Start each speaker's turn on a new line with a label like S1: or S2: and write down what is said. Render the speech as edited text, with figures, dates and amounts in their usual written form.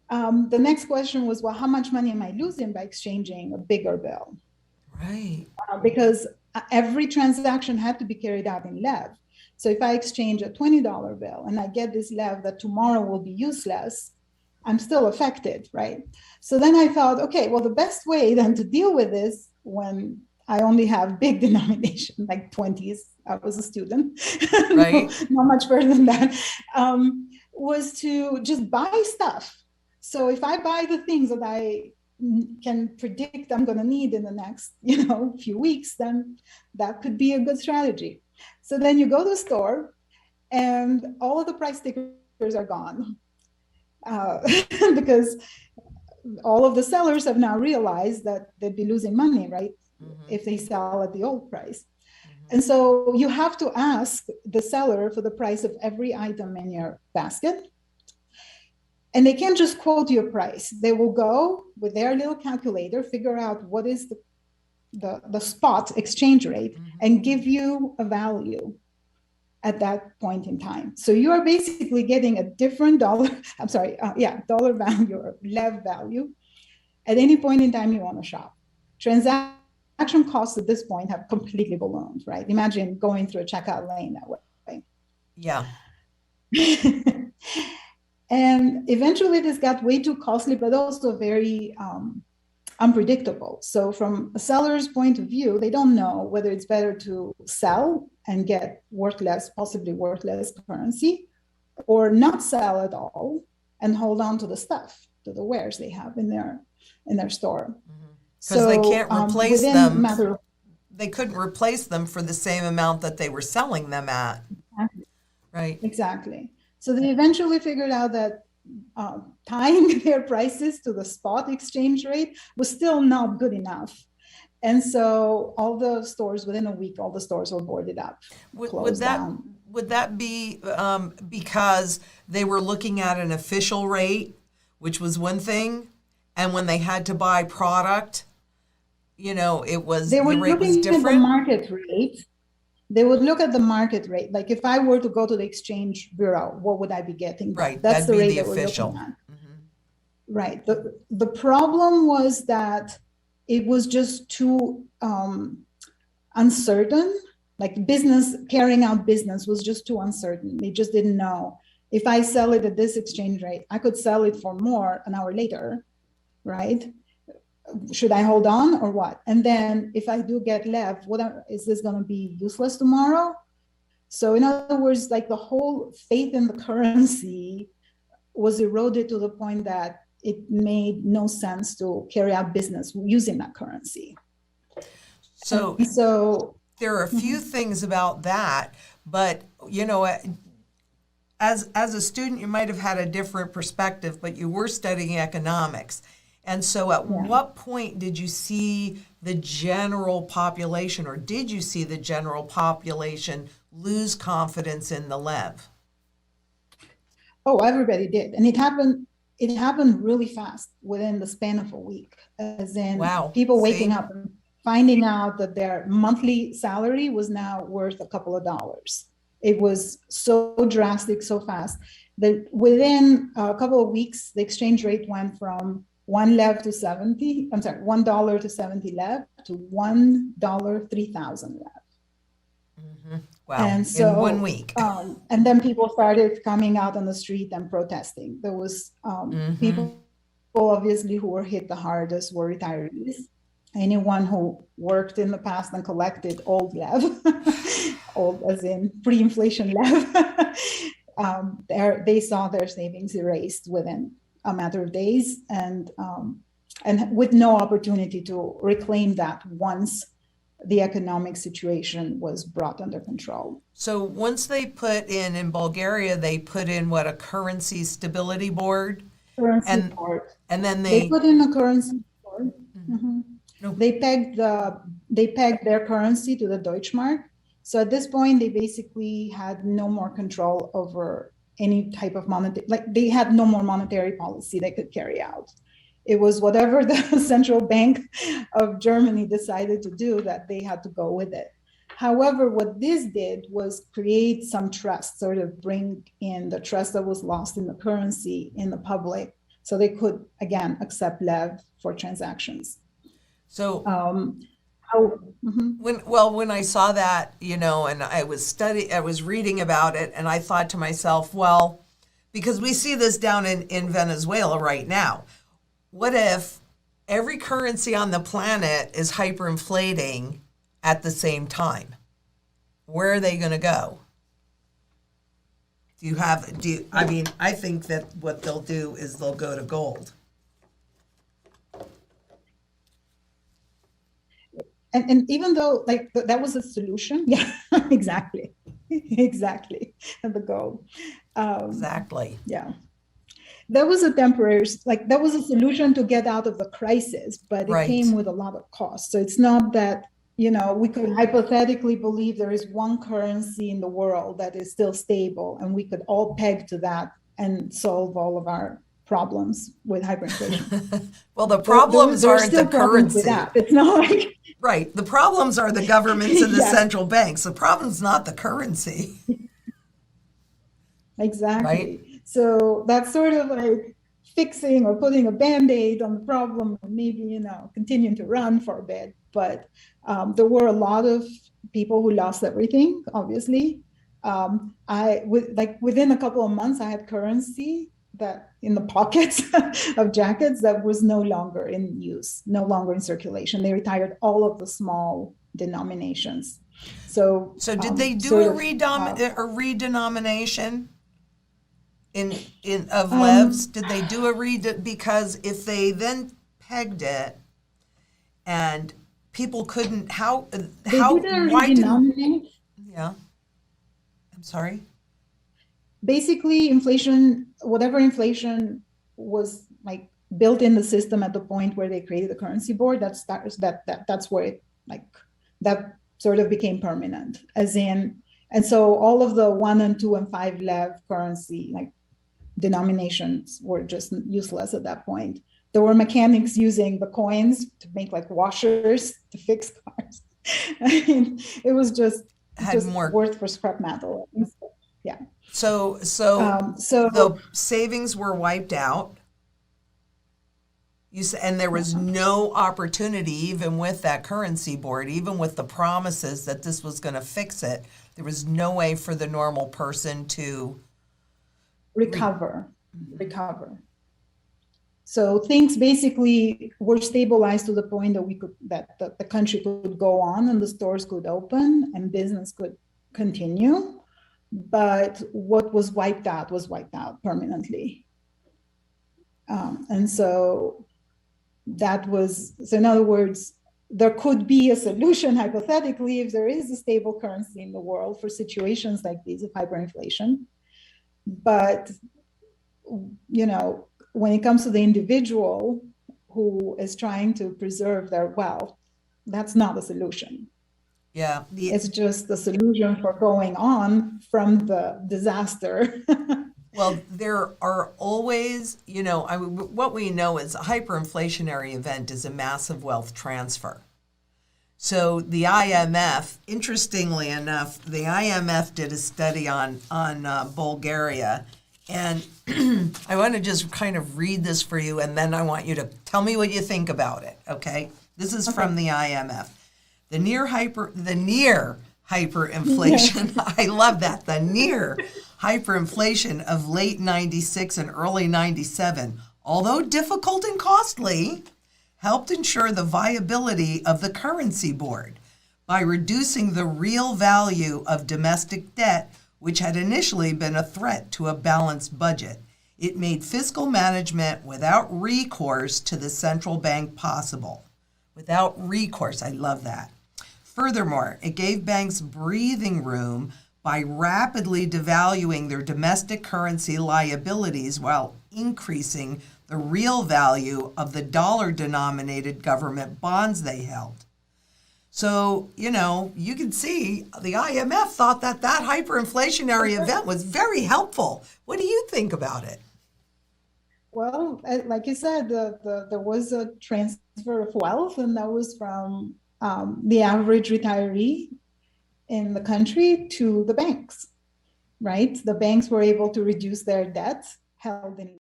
S1: The next question was, well, how much money am I losing by exchanging a bigger bill?
S2: Right.
S1: Because every transaction had to be carried out in lev. So if I exchange a $20 bill and I get this lev that tomorrow will be useless, I'm still affected, right? So then I thought, okay, well, the best way then to deal with this when I only have big denomination, like 20s, I was a student, no,
S2: Right.
S1: not much further than that, was to just buy stuff. So if I buy the things that I can predict I'm going to need in the next, few weeks, then that could be a good strategy. So then you go to the store and all of the price stickers are gone uh, because all of the sellers have now realized that they'd be losing money, right?
S2: Mm-hmm.
S1: If they sell at the old price.
S2: Mm-hmm.
S1: And so you have to ask the seller for the price of every item in your basket. And they can't just quote you a price. They will go with their little calculator, figure out what is the spot exchange rate,
S2: Mm-hmm.
S1: and give you a value at that point in time. So you are basically getting a different dollar, I'm sorry, dollar value or lev value at any point in time you want to shop. Transaction costs at this point have completely ballooned, right? Imagine going through a checkout lane that way.
S2: Yeah.
S1: And eventually this got way too costly, but also very unpredictable. So from a seller's point of view, they don't know whether it's better to sell and get worthless, possibly worthless currency, or not sell at all and hold on to the stuff, to the wares they have in their store.
S2: Because they
S1: So
S2: can't replace
S1: within a
S2: them.
S1: matter of
S2: They couldn't replace them for the same amount that they were selling them at. Right.
S1: exactly. So they eventually figured out that tying their prices to the spot exchange rate was still not good enough. And so all the stores, within a week, all the stores were boarded up,
S2: Would
S1: closed
S2: that
S1: down.
S2: would that be because they were looking at an official rate, which was one thing, and when they had to buy product, it was
S1: They were
S2: the rate was
S1: looking at the
S2: different?
S1: market rate. They would look at the market rate. Like if I were to go to the exchange bureau, what would I be getting then?
S2: Right,
S1: That's
S2: that'd
S1: the
S2: be
S1: rate
S2: the
S1: they were looking
S2: official.
S1: at.
S2: Hmm.
S1: Right. The problem was that it was just too uncertain. Like business, carrying out business was just too uncertain. They just didn't know. If I sell it at this exchange rate, I could sell it for more an hour later, right? Should I hold on or what? And then if I do get left, is this going to be useless tomorrow? So in other words, like the whole faith in the currency was eroded to the point that it made no sense to carry out business using that currency.
S2: So
S1: And so,
S2: there are a few things about that, but as a student, you might have had a different perspective, but you were studying economics. And so, at
S1: yeah.
S2: what point did you see the general population, or did you see the general population lose confidence in the lev?
S1: Oh, everybody did. And it happened really fast within the span of a week, as in
S2: Wow.
S1: people waking
S2: See?
S1: up and finding out that their monthly salary was now worth a couple of dollars. It was so drastic, so fast that within a couple of weeks, the exchange rate went from one lev to 70, I'm sorry, $1 to 70 lev to $1, 3,000 lev.
S2: Wow.
S1: And
S2: In one
S1: so,
S2: week.
S1: and then people started coming out on the street and protesting. There was
S2: Hmm.
S1: people obviously who were hit the hardest were retirees. Anyone who worked in the past and collected old lev, old as in pre-inflation lev, they saw their savings erased within a matter of days, and with no opportunity to reclaim that once the economic situation was brought under control.
S2: So once they put in Bulgaria, they put in what, a currency stability board,
S1: Currency
S2: and
S1: board.
S2: and then
S1: They
S2: they
S1: put in a currency board. Mhm.
S2: no.
S1: They pegged their currency to the Deutschmark. So at this point, they basically had no more control over any type of monetary, like they had no more monetary policy they could carry out. It was whatever the central bank of Germany decided to do that they had to go with it. However, what this did was create some trust, sort of bring in the trust that was lost in the currency in the public, So they could, again, accept LEV for transactions.
S2: So
S1: Mhm.
S2: when I saw that, and I was reading about it, and I thought to myself, well, because we see this down in Venezuela right now, what if every currency on the planet is hyperinflating at the same time? Where are they going to go? I think that what they'll do is they'll go to gold.
S1: And even though like that was a solution, yeah, exactly, exactly, and the goal.
S2: Exactly.
S1: Yeah, that was a temporary, like that was a solution to get out of the crisis, but it
S2: Right.
S1: came with a lot of cost. So it's not that, we could hypothetically believe there is one currency in the world that is still stable, and we could all peg to that and solve all of our problems with hyperinflation.
S2: Well, the problems
S1: There are
S2: aren't the
S1: still problems with
S2: currency.
S1: that. It's not like
S2: Right. The problems are the governments and the
S1: Yes.
S2: central banks. The problem's not the currency.
S1: Exactly.
S2: Right.
S1: So that's sort of like fixing or putting a Band-Aid on the problem, and maybe, continuing to run for a bit. But there were a lot of people who lost everything, obviously. Within a couple of months, I had currency that in the pockets of jackets that was no longer in use, no longer in circulation. They retired all of the small denominations. So
S2: did they do
S1: sort
S2: a
S1: of,
S2: redenomination of LEVs? Did they do because if they then pegged it and people couldn't,
S1: they didn't redenominate.
S2: Yeah. I'm sorry.
S1: Basically, inflation, whatever inflation was like built in the system at the point where they created the currency board, that's where it that sort of became permanent, and so all of the 1 and 2 and 5 LEV currency denominations were just useless at that point. There were mechanics using the coins to make washers to fix cars. I mean, it was just
S2: more
S1: worth for scrap metal. Yeah.
S2: So the savings were wiped out. And there was no opportunity, even with that currency board, even with the promises that this was going to fix it, there was no way for the normal person to
S1: recover. So things basically were stabilized to the point that the country could go on and the stores could open and business could continue. But what was wiped out permanently. And so in other words, there could be a solution hypothetically if there is a stable currency in the world for situations like these of hyperinflation. But, when it comes to the individual who is trying to preserve their wealth, that's not a solution.
S2: Yeah.
S1: It's just the solution for going on from the disaster.
S2: Well, there are always, what we know is a hyperinflationary event is a massive wealth transfer. So the IMF, interestingly enough, the IMF did a study on Bulgaria. And I want to just kind of read this for you, and then I want you to tell me what you think about it, okay? This is from the IMF. The near hyperinflation, I love that, the near hyperinflation of late 96 and early 97, although difficult and costly, helped ensure the viability of the currency board by reducing the real value of domestic debt, which had initially been a threat to a balanced budget. It made fiscal management without recourse to the central bank possible. Without recourse, I love that. Furthermore, it gave banks breathing room by rapidly devaluing their domestic currency liabilities while increasing the real value of the dollar-denominated government bonds they held. So, you can see the IMF thought that hyperinflationary event was very helpful. What do you think about it?
S1: Well, like you said, there was a transfer of wealth, and that was from the average retiree in the country to the banks, right? The banks were able to reduce their debts held in